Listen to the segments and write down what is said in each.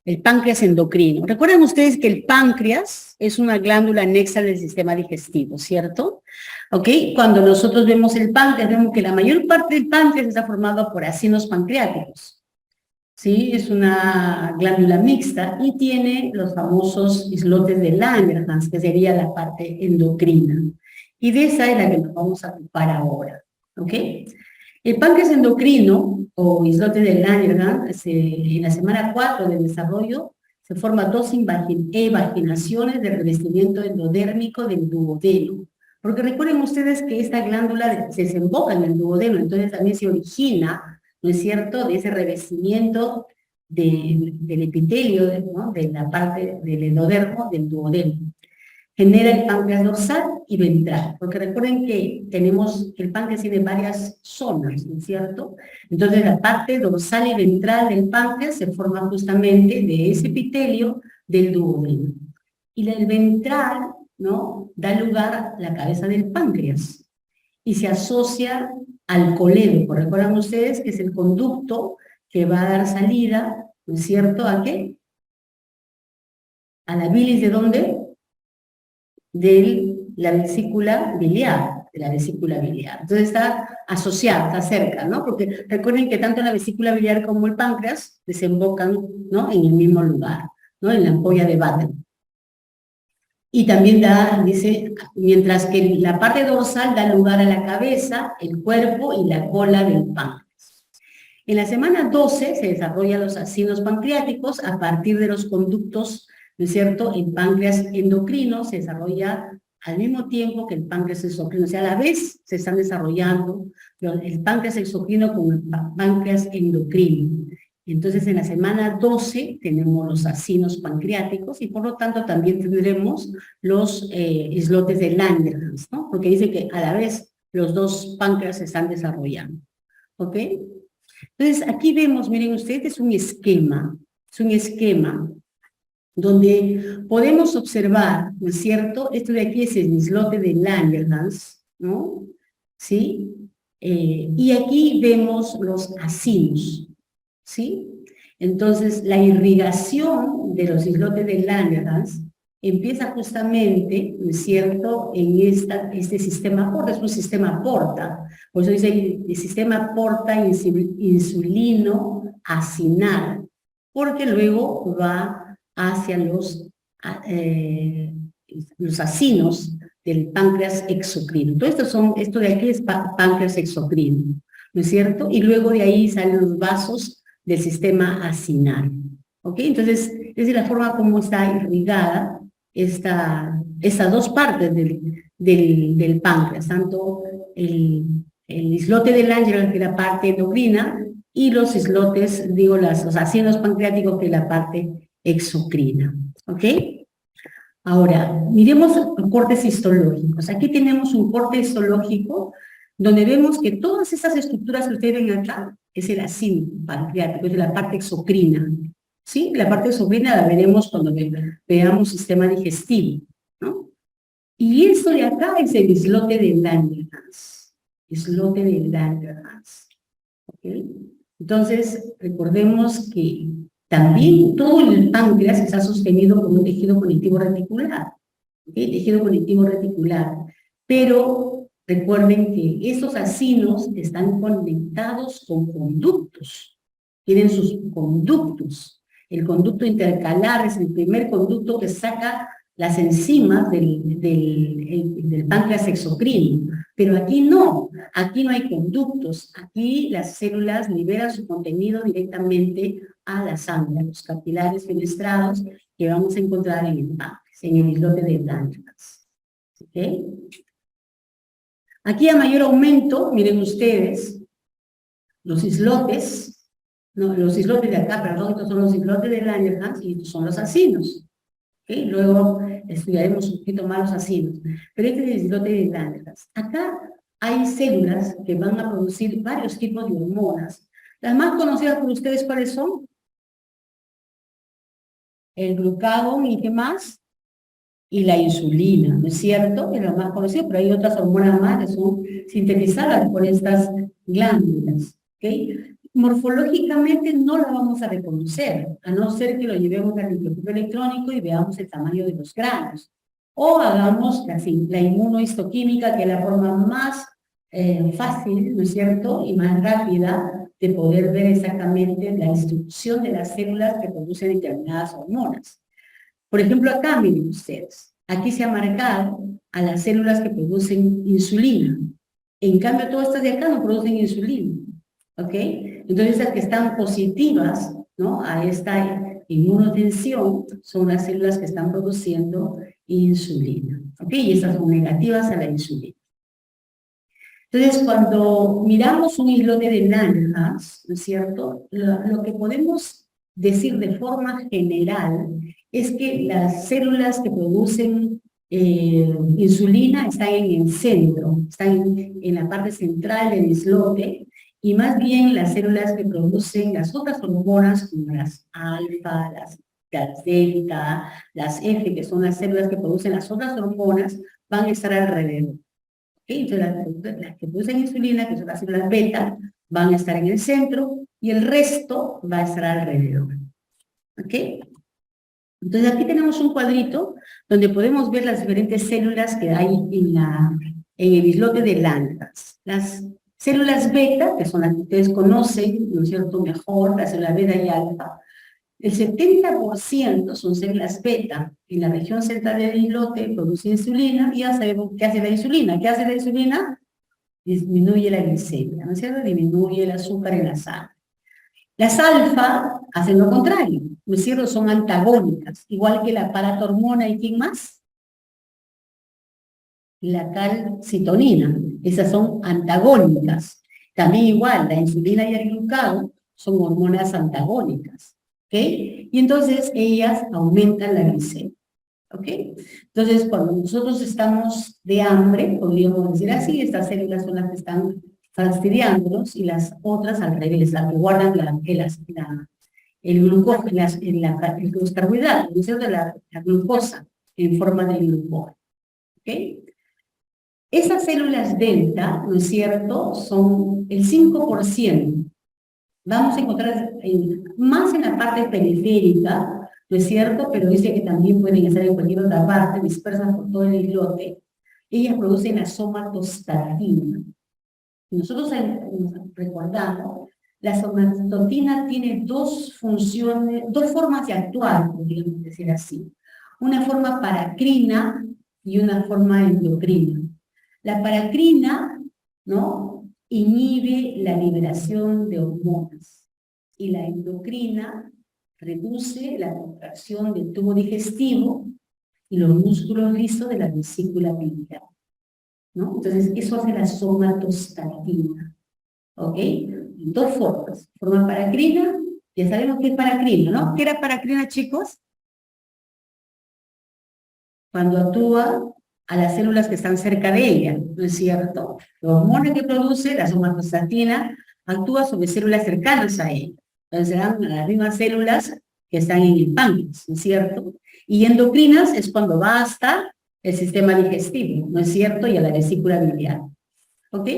el páncreas endocrino. Recuerden ustedes que el páncreas es una glándula anexa del sistema digestivo, ¿cierto? ¿Ok? Cuando nosotros vemos el páncreas, vemos que la mayor parte del páncreas está formado por acinos pancreáticos. ¿Sí? Es una glándula mixta y tiene los famosos islotes de Langerhans, que sería la parte endocrina. Y de esa es la que nos vamos a ocupar ahora. ¿Ok? El páncreas endocrino, o islote de Langerhans, en la semana 4 del desarrollo, se forman dos evaginaciones de revestimiento endodérmico del duodeno. Porque recuerden ustedes que esta glándula se desemboca en el duodeno, entonces también se origina, ¿no es cierto?, de ese revestimiento del epitelio, ¿no?, de la parte del endodermo del duodeno. Genera el páncreas dorsal y ventral, porque recuerden que el páncreas tiene varias zonas, ¿no es cierto? Entonces la parte dorsal y ventral del páncreas se forma justamente de ese epitelio del duodeno. Y el ventral, ¿no?, da lugar a la cabeza del páncreas y se asocia al colédoco. ¿Recuerdan ustedes que es el conducto que va a dar salida, ¿no es cierto?, ¿a qué? A la bilis, ¿de dónde? De la vesícula biliar, Entonces está asociada, está cerca, ¿no? Porque recuerden que tanto la vesícula biliar como el páncreas desembocan, ¿no?, en el mismo lugar, ¿no?, en la ampolla de Vater. Y también dice, mientras que la parte dorsal da lugar a la cabeza, el cuerpo y la cola del páncreas. En la semana 12 se desarrollan los acinos pancreáticos a partir de los conductos, ¿no es cierto? El páncreas endocrino se desarrolla al mismo tiempo que el páncreas exocrino, o sea, a la vez se están desarrollando el páncreas exocrino con el páncreas endocrino. Entonces, en la semana 12 tenemos los acinos pancreáticos y por lo tanto también tendremos los islotes de Langerhans, ¿no? Porque dice que a la vez los dos páncreas se están desarrollando, ¿ok? Entonces, aquí vemos, miren ustedes, es un esquema donde podemos observar, ¿no es cierto? Esto de aquí es el islote de Langerhans, ¿no? ¿Sí? Y aquí vemos los acinos, ¿sí? Entonces, la irrigación de los islotes de Langerhans empieza justamente, ¿no es cierto?, en este sistema porta, es un sistema porta, por eso dice el sistema porta insulino acinar, porque luego va hacia los acinos del páncreas exocrino. Entonces, esto de aquí es páncreas exocrino, ¿no es cierto? Y luego de ahí salen los vasos del sistema acinar, ¿ok? Entonces, es de la forma como está irrigada estas dos partes del páncreas, tanto el islote de Langerhans, que es la parte endocrina, y los islotes, digo, los acinos pancreáticos, que es la parte exocrina, ¿ok? Ahora, miremos cortes histológicos. Aquí tenemos un corte histológico donde vemos que todas esas estructuras que ustedes ven acá es el acino pancreático, es de la parte exocrina, ¿sí? La parte exocrina la veremos cuando veamos sistema digestivo, ¿no? Y esto de acá es el islote de Langerhans, ¿ok? Entonces, recordemos que también todo el páncreas está sostenido por un tejido conectivo reticular, ¿ok? Tejido conectivo reticular. Pero recuerden que estos acinos están conectados con conductos, tienen sus conductos. El conducto intercalar es el primer conducto que saca las enzimas del páncreas exocrino, pero aquí no hay conductos, aquí las células liberan su contenido directamente a la sangre, a los capilares fenestrados que vamos a encontrar en el páncreas, en el islote de Langerhans. ¿Okay? Aquí a mayor aumento, miren ustedes, los islotes, no, los islotes de acá, perdón, estos son los islotes de Langerhans y estos son los acinos. ¿Okay? Luego estudiaremos un poquito más los acinos. Pero este es el islote de Langerhans. Acá hay células que van a producir varios tipos de hormonas. Las más conocidas por ustedes, ¿cuáles son? El glucagón y ¿qué más? Y la insulina, ¿no es cierto? Es lo más conocido, pero hay otras hormonas más que son sintetizadas por estas glándulas, ¿ok? morfológicamente no la vamos a reconocer, a no ser que lo llevemos al microscopio electrónico y veamos el tamaño de los granos. O hagamos la inmunohistoquímica, que es la forma más fácil, ¿no es cierto?, y más rápida de poder ver exactamente la distribución de las células que producen determinadas hormonas. Por ejemplo, acá miren ustedes, aquí se ha marcado a las células que producen insulina. En cambio, todas estas de acá no producen insulina, ¿ok? Entonces, las que están positivas, ¿no?, a esta inmunotensión son las células que están produciendo insulina, ¿ok? Y estas son negativas a la insulina. Entonces, cuando miramos un islote de naranjas, ¿no es cierto?, lo que podemos decir de forma general es que las células que producen insulina están en el centro, están en la parte central del islote, y más bien las células que producen las otras hormonas, como las alfa, las delta, las F, que son las células que producen las otras hormonas, van a estar alrededor. Entonces, las que producen insulina, que son las células beta, van a estar en el centro y el resto va a estar alrededor. ¿Ok? Entonces, aquí tenemos un cuadrito donde podemos ver las diferentes células que hay en el islote de Langerhans. Las células beta, que son las que ustedes conocen, ¿no es cierto?, mejor, las células beta y alfa. El 70% son células beta. En la región central del islote produce insulina, y ya sabemos qué hace la insulina. ¿Qué hace la insulina? Disminuye la glicemia, ¿no es cierto? Disminuye el azúcar en la sangre. Las alfa hacen lo contrario, ¿no es cierto? Son antagónicas, igual que la paratormona y ¿quién más? La calcitonina. Esas son antagónicas. También igual, la insulina y el glucagón son hormonas antagónicas. ¿Ok? Y entonces ellas aumentan la glicemia. ¿Ok? Entonces, cuando nosotros estamos de hambre, podríamos decir así, estas células son las que están fastidiándonos, y las otras al revés, las que guardan el glucógeno, los carbohidratos, ¿no es cierto?, la glucosa en forma de glucógeno. ¿Ok? Esas células delta, ¿no es cierto?, son el 5%. Vamos a encontrar más en la parte periférica, ¿no es cierto?, pero dice que también pueden estar en cualquier otra parte, dispersas por todo el islote. Ellas producen la somatostatina. Nosotros recordamos, la somatostatina tiene dos funciones, dos formas de actuar, podríamos decir así. Una forma paracrina y una forma endocrina. La paracrina, ¿no?, inhibe la liberación de hormonas, y la endocrina reduce la contracción del tubo digestivo y los músculos lisos de la vesícula biliar, ¿no? Entonces, eso hace la somatostatina, ¿ok? Dos formas, forma paracrina, ya sabemos qué es paracrina, ¿no? ¿Qué era paracrina, chicos? Cuando actúa a las células que están cerca de ella, ¿no es cierto? Los hormonas que produce, la somatostatina, actúa sobre células cercanas a ella. Entonces serán las mismas células que están en el páncreas, ¿no es cierto? Y endocrinas es cuando va hasta el sistema digestivo, ¿no es cierto? Y a la vesícula biliar. ¿Ok?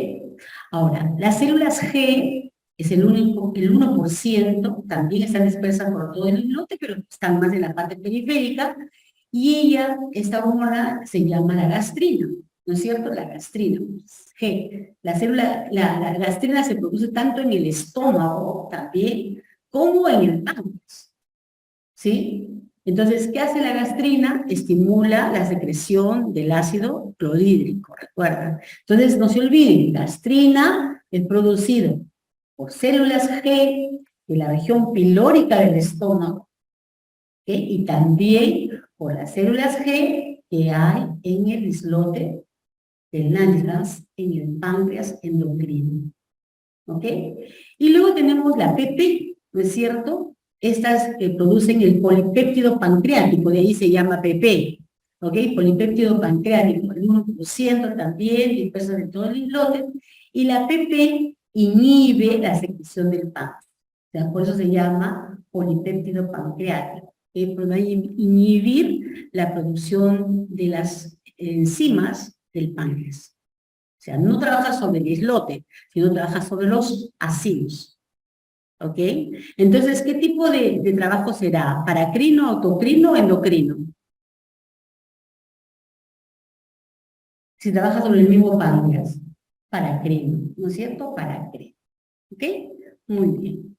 Ahora, las células G es el 1%, también están dispersas por todo el islote, pero están más en la parte periférica, y esta hormona se llama la gastrina, ¿no es cierto? La gastrina, G. La gastrina se produce tanto en el estómago también, como en el páncreas, ¿sí? Entonces, ¿qué hace la gastrina? Estimula la secreción del ácido clorhídrico, ¿recuerdan? Entonces, no se olviden, gastrina es producido por células G de la región pilórica del estómago, ¿ok? Y también por las células G que hay en el islote de Langerhans, en el páncreas endocrino, ¿ok? Y luego tenemos la PP, ¿no es cierto? Estas que producen el polipéptido pancreático, de ahí se llama PP, ¿ok? Polipéptido pancreático, el 1% también, disperso en todo el islote, y la PP inhibe la secreción del páncreas, o sea, por eso se llama polipéptido pancreático, que va a inhibir la producción de las enzimas del páncreas. O sea, no trabaja sobre el islote, sino trabaja sobre los ácidos. ¿ok? Entonces, ¿qué tipo de trabajo será? ¿Paracrino, autocrino o endocrino? Si trabaja sobre el mismo páncreas, paracrino, ¿no es cierto? Paracrino, ¿ok? Muy bien.